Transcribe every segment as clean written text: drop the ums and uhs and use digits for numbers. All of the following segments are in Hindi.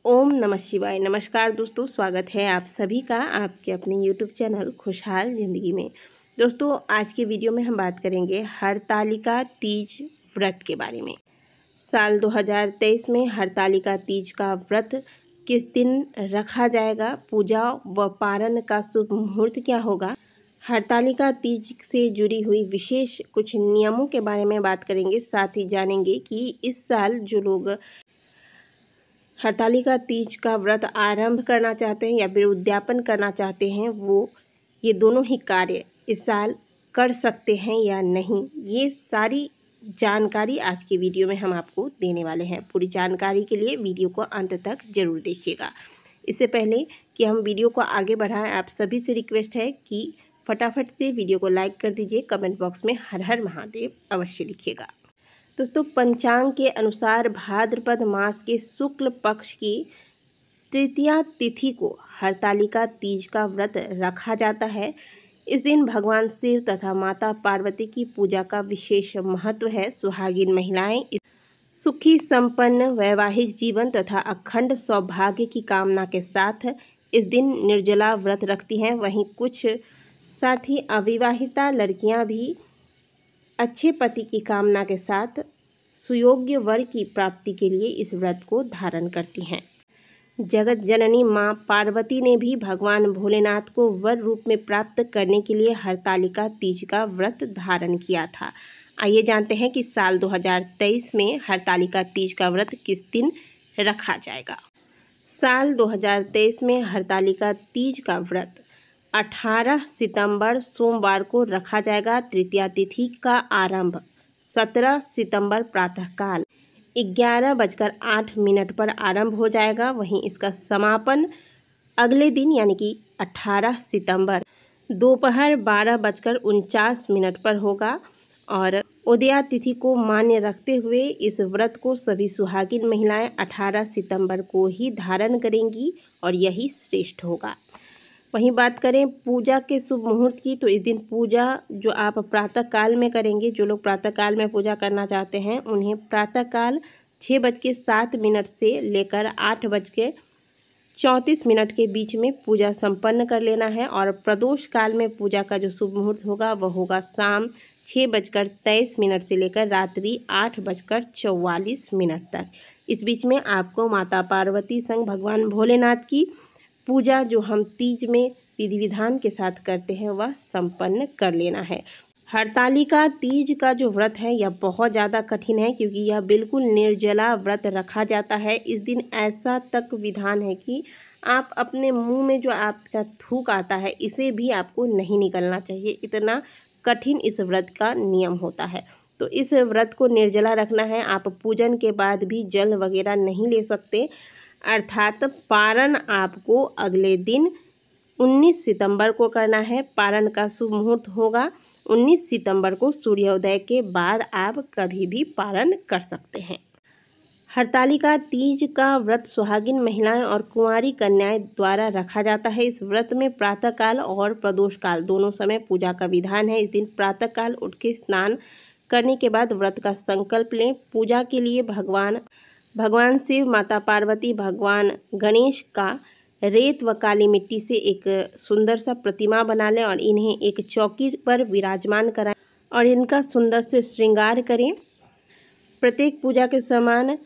ओम नमः शिवाय। नमस्कार दोस्तों, स्वागत है आप सभी का आपके अपने यूट्यूब चैनल खुशहाल ज़िंदगी में। दोस्तों, आज के वीडियो में हम बात करेंगे हरतालिका तीज व्रत के बारे में। साल 2023 में हरतालिका तीज का व्रत किस दिन रखा जाएगा, पूजा व पारण का शुभ मुहूर्त क्या होगा, हरतालिका तीज से जुड़ी हुई विशेष कुछ नियमों के बारे में बात करेंगे। साथ ही जानेंगे कि इस साल जो लोग हरतालिका तीज का व्रत आरंभ करना चाहते हैं या फिर उद्यापन करना चाहते हैं, वो ये दोनों ही कार्य इस साल कर सकते हैं या नहीं, ये सारी जानकारी आज की वीडियो में हम आपको देने वाले हैं। पूरी जानकारी के लिए वीडियो को अंत तक ज़रूर देखिएगा। इससे पहले कि हम वीडियो को आगे बढ़ाएं, आप सभी से रिक्वेस्ट है कि फटाफट से वीडियो को लाइक कर दीजिए। कमेंट बॉक्स में हर हर महादेव अवश्य लिखिएगा। दोस्तों, पंचांग के अनुसार भाद्रपद मास के शुक्ल पक्ष की तृतीया तिथि को हरतालिका तीज का व्रत रखा जाता है। इस दिन भगवान शिव तथा माता पार्वती की पूजा का विशेष महत्व है। सुहागिन महिलाएं सुखी संपन्न वैवाहिक जीवन तथा अखंड सौभाग्य की कामना के साथ इस दिन निर्जला व्रत रखती हैं। वहीं कुछ साथ ही अविवाहिता लड़कियां भी अच्छे पति की कामना के साथ सुयोग्य वर की प्राप्ति के लिए इस व्रत को धारण करती हैं। जगत जननी मां पार्वती ने भी भगवान भोलेनाथ को वर रूप में प्राप्त करने के लिए हरतालिका तीज का व्रत धारण किया था। आइए जानते हैं कि साल 2023 में हरतालिका तीज का व्रत किस दिन रखा जाएगा। साल 2023 में हरतालिका तीज का व्रत 18 सितंबर सोमवार को रखा जाएगा। तृतीया तिथि का आरंभ 17 सितंबर प्रातःकाल 11:08 पर आरंभ हो जाएगा। वहीं इसका समापन अगले दिन यानी कि 18 सितंबर दोपहर 12:49 पर होगा। और उदया तिथि को मान्य रखते हुए इस व्रत को सभी सुहागिन महिलाएं 18 सितंबर को ही धारण करेंगी और यही श्रेष्ठ होगा। वहीं बात करें पूजा के शुभ मुहूर्त की, तो इस दिन पूजा जो आप प्रातःकाल में करेंगे, जो लोग प्रातःकाल में पूजा करना चाहते हैं उन्हें प्रातःकाल 6:07 से लेकर 8:34 के बीच में पूजा संपन्न कर लेना है। और प्रदोष काल में पूजा का जो शुभ मुहूर्त होगा वह होगा शाम 6:23 से लेकर रात्रि 8:44 तक। इस बीच में आपको माता पार्वती संग भगवान भोलेनाथ की पूजा जो हम तीज में विधि विधान के साथ करते हैं वह संपन्न कर लेना है। हरतालिका तीज का जो व्रत है यह बहुत ज़्यादा कठिन है, क्योंकि यह बिल्कुल निर्जला व्रत रखा जाता है। इस दिन ऐसा तक विधान है कि आप अपने मुंह में जो आपका थूक आता है इसे भी आपको नहीं निकलना चाहिए, इतना कठिन इस व्रत का नियम होता है। तो इस व्रत को निर्जला रखना है। आप पूजन के बाद भी जल वगैरह नहीं ले सकते, अर्थात पारण आपको अगले दिन 19 सितंबर को करना है। पारण का शुभ मुहूर्त होगा 19 सितंबर को। सूर्योदय के बाद आप कभी भी पारण कर सकते हैं। हरतालिका तीज का व्रत सुहागिन महिलाएं और कुंवारी कन्याएं द्वारा रखा जाता है। इस व्रत में प्रातःकाल और प्रदोष काल दोनों समय पूजा का विधान है। इस दिन प्रातःकाल उठ के स्नान करने के बाद व्रत का संकल्प लें। पूजा के लिए भगवान शिव, माता पार्वती, भगवान गणेश का रेत व काली मिट्टी से एक सुंदर सा प्रतिमा बना लें और इन्हें एक चौकी पर विराजमान कराएं और इनका सुंदर से श्रृंगार करें। प्रत्येक पूजा के समान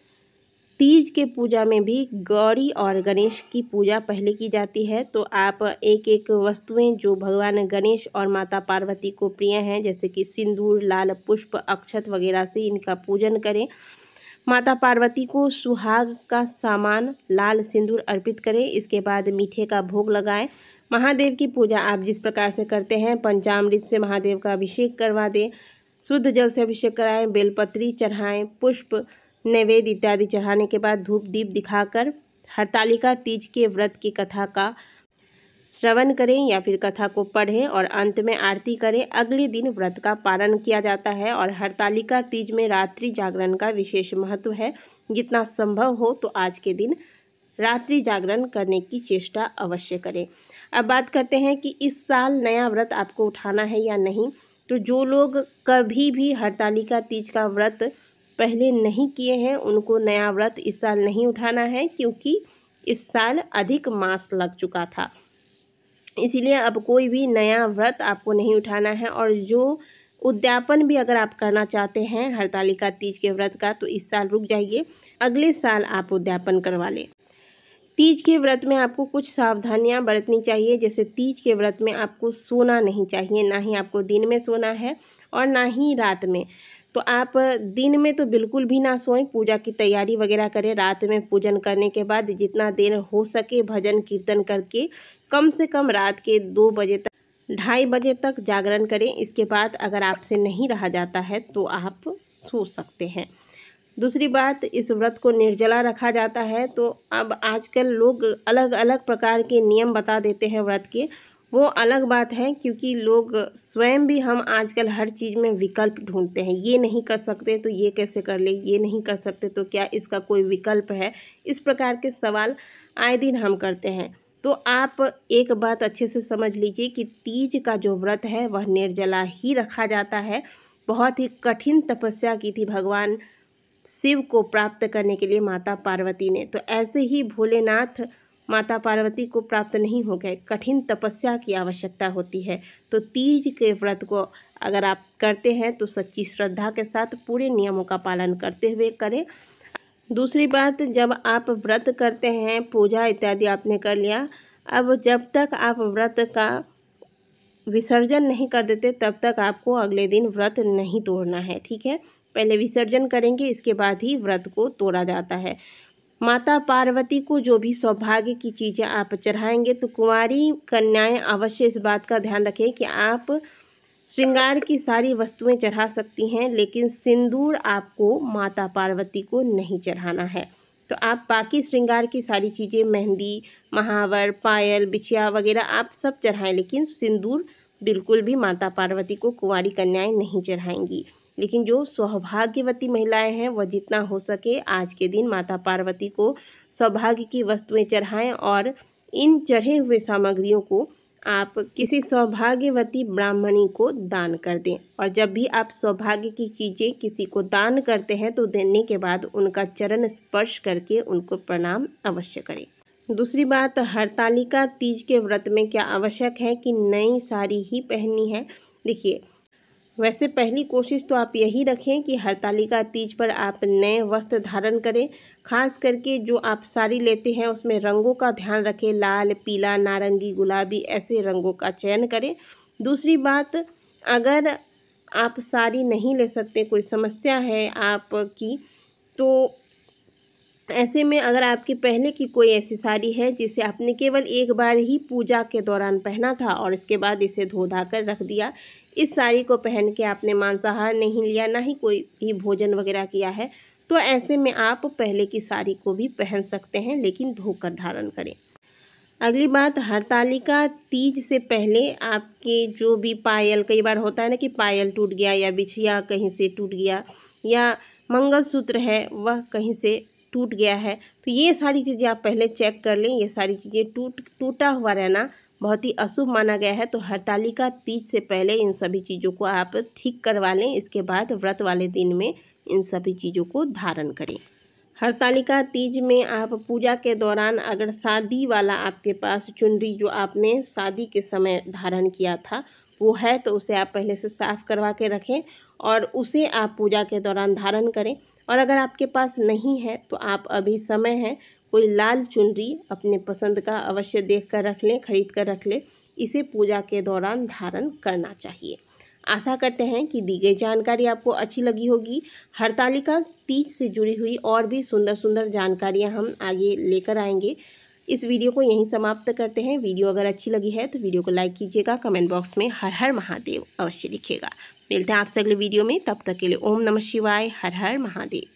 तीज के पूजा में भी गौरी और गणेश की पूजा पहले की जाती है। तो आप एक एक वस्तुएं जो भगवान गणेश और माता पार्वती को प्रिय हैं, जैसे कि सिंदूर, लाल पुष्प, अक्षत वगैरह से इनका पूजन करें। माता पार्वती को सुहाग का सामान लाल सिंदूर अर्पित करें। इसके बाद मीठे का भोग लगाएं। महादेव की पूजा आप जिस प्रकार से करते हैं, पंचामृत से महादेव का अभिषेक करवा दें, शुद्ध जल से अभिषेक कराएं, बेलपत्री चढ़ाएं, पुष्प नैवेद्य इत्यादि चढ़ाने के बाद धूप दीप दिखाकर हरतालिका तीज के व्रत की कथा का श्रवण करें या फिर कथा को पढ़ें और अंत में आरती करें। अगले दिन व्रत का पारण किया जाता है। और हरतालिका तीज में रात्रि जागरण का विशेष महत्व है। जितना संभव हो तो आज के दिन रात्रि जागरण करने की चेष्टा अवश्य करें। अब बात करते हैं कि इस साल नया व्रत आपको उठाना है या नहीं। तो जो लोग कभी भी हरतालिका तीज का व्रत पहले नहीं किए हैं उनको नया व्रत इस साल नहीं उठाना है, क्योंकि इस साल अधिक मास लग चुका था, इसीलिए अब कोई भी नया व्रत आपको नहीं उठाना है। और जो उद्यापन भी अगर आप करना चाहते हैं हरतालिका तीज के व्रत का, तो इस साल रुक जाइए, अगले साल आप उद्यापन करवा लें। तीज के व्रत में आपको कुछ सावधानियां बरतनी चाहिए। जैसे तीज के व्रत में आपको सोना नहीं चाहिए, ना ही आपको दिन में सोना है और ना ही रात में। तो आप दिन में तो बिल्कुल भी ना सोएं, पूजा की तैयारी वगैरह करें। रात में पूजन करने के बाद जितना देर हो सके भजन कीर्तन करके कम से कम रात के 2 बजे तक 2:30 बजे तक जागरण करें। इसके बाद अगर आपसे नहीं रहा जाता है तो आप सो सकते हैं। दूसरी बात, इस व्रत को निर्जला रखा जाता है। तो अब आजकल लोग अलग अलग प्रकार के नियम बता देते हैं व्रत के, वो अलग बात है, क्योंकि लोग स्वयं भी हम आजकल हर चीज़ में विकल्प ढूंढते हैं। ये नहीं कर सकते तो ये कैसे कर ले, ये नहीं कर सकते तो क्या इसका कोई विकल्प है, इस प्रकार के सवाल आए दिन हम करते हैं। तो आप एक बात अच्छे से समझ लीजिए कि तीज का जो व्रत है वह निर्जला ही रखा जाता है। बहुत ही कठिन तपस्या की थी भगवान शिव को प्राप्त करने के लिए माता पार्वती ने। तो ऐसे ही भोलेनाथ माता पार्वती को प्राप्त नहीं हो गए, कठिन तपस्या की आवश्यकता होती है। तो तीज के व्रत को अगर आप करते हैं तो सच्ची श्रद्धा के साथ पूरे नियमों का पालन करते हुए करें। दूसरी बात, जब आप व्रत करते हैं, पूजा इत्यादि आपने कर लिया, अब जब तक आप व्रत का विसर्जन नहीं कर देते तब तक आपको अगले दिन व्रत नहीं तोड़ना है, ठीक है। पहले विसर्जन करेंगे, इसके बाद ही व्रत को तोड़ा जाता है। माता पार्वती को जो भी सौभाग्य की चीज़ें आप चढ़ाएंगे, तो कुंवारी कन्याएं अवश्य इस बात का ध्यान रखें कि आप श्रृंगार की सारी वस्तुएं चढ़ा सकती हैं, लेकिन सिंदूर आपको माता पार्वती को नहीं चढ़ाना है। तो आप बाकी श्रृंगार की सारी चीज़ें, मेहंदी, महावर, पायल, बिछिया वगैरह आप सब चढ़ाएं, लेकिन सिंदूर बिल्कुल भी माता पार्वती को कुंवारी कन्याएं नहीं चढ़ाएंगी। लेकिन जो सौभाग्यवती महिलाएं हैं वह जितना हो सके आज के दिन माता पार्वती को सौभाग्य की वस्तुएं चढ़ाएं और इन चढ़े हुए सामग्रियों को आप किसी सौभाग्यवती ब्राह्मणी को दान कर दें। और जब भी आप सौभाग्य की चीज़ें किसी को दान करते हैं तो देने के बाद उनका चरण स्पर्श करके उनको प्रणाम अवश्य करें। दूसरी बात, हरतालिका तीज के व्रत में क्या आवश्यक है कि नई साड़ी ही पहननी है। देखिए, वैसे पहली कोशिश तो आप यही रखें कि हरतालिका तीज पर आप नए वस्त्र धारण करें। खास करके जो आप साड़ी लेते हैं उसमें रंगों का ध्यान रखें, लाल, पीला, नारंगी, गुलाबी ऐसे रंगों का चयन करें। दूसरी बात, अगर आप साड़ी नहीं ले सकते, कोई समस्या है आपकी, तो ऐसे में अगर आपकी पहले की कोई ऐसी साड़ी है जिसे आपने केवल एक बार ही पूजा के दौरान पहना था और इसके बाद इसे धो धा कर रख दिया, इस साड़ी को पहन के आपने मांसाहार नहीं लिया, ना ही कोई भी भोजन वगैरह किया है, तो ऐसे में आप पहले की साड़ी को भी पहन सकते हैं, लेकिन धोकर धारण करें। अगली बात, हरतालिका तीज से पहले आपके जो भी पायल, कई बार होता है ना कि पायल टूट गया या बिछिया कहीं से टूट गया या मंगलसूत्र है वह कहीं से टूट गया है, तो ये सारी चीज़ें आप पहले चेक कर लें। ये सारी चीज़ें टूटा हुआ रहना बहुत ही अशुभ माना गया है। तो हरतालिका तीज से पहले इन सभी चीज़ों को आप ठीक करवा लें, इसके बाद व्रत वाले दिन में इन सभी चीज़ों को धारण करें। हरतालिका तीज में आप पूजा के दौरान अगर शादी वाला आपके पास चुनरी जो आपने शादी के समय धारण किया था वो है, तो उसे आप पहले से साफ़ करवा के रखें और उसे आप पूजा के दौरान धारण करें। और अगर आपके पास नहीं है तो आप अभी समय है, कोई लाल चुनरी अपने पसंद का अवश्य देख कर रख लें, खरीद कर रख लें, इसे पूजा के दौरान धारण करना चाहिए। आशा करते हैं कि दी गई जानकारी आपको अच्छी लगी होगी। हरतालिका तीज से जुड़ी हुई और भी सुंदर सुंदर जानकारियां हम आगे लेकर आएंगे। इस वीडियो को यहीं समाप्त करते हैं। वीडियो अगर अच्छी लगी है तो वीडियो को लाइक कीजिएगा, कमेंट बॉक्स में हर हर महादेव अवश्य लिखिएगा। मिलते हैं आपसे अगले वीडियो में, तब तक के लिए ओम नमः शिवाय, हर हर महादेव।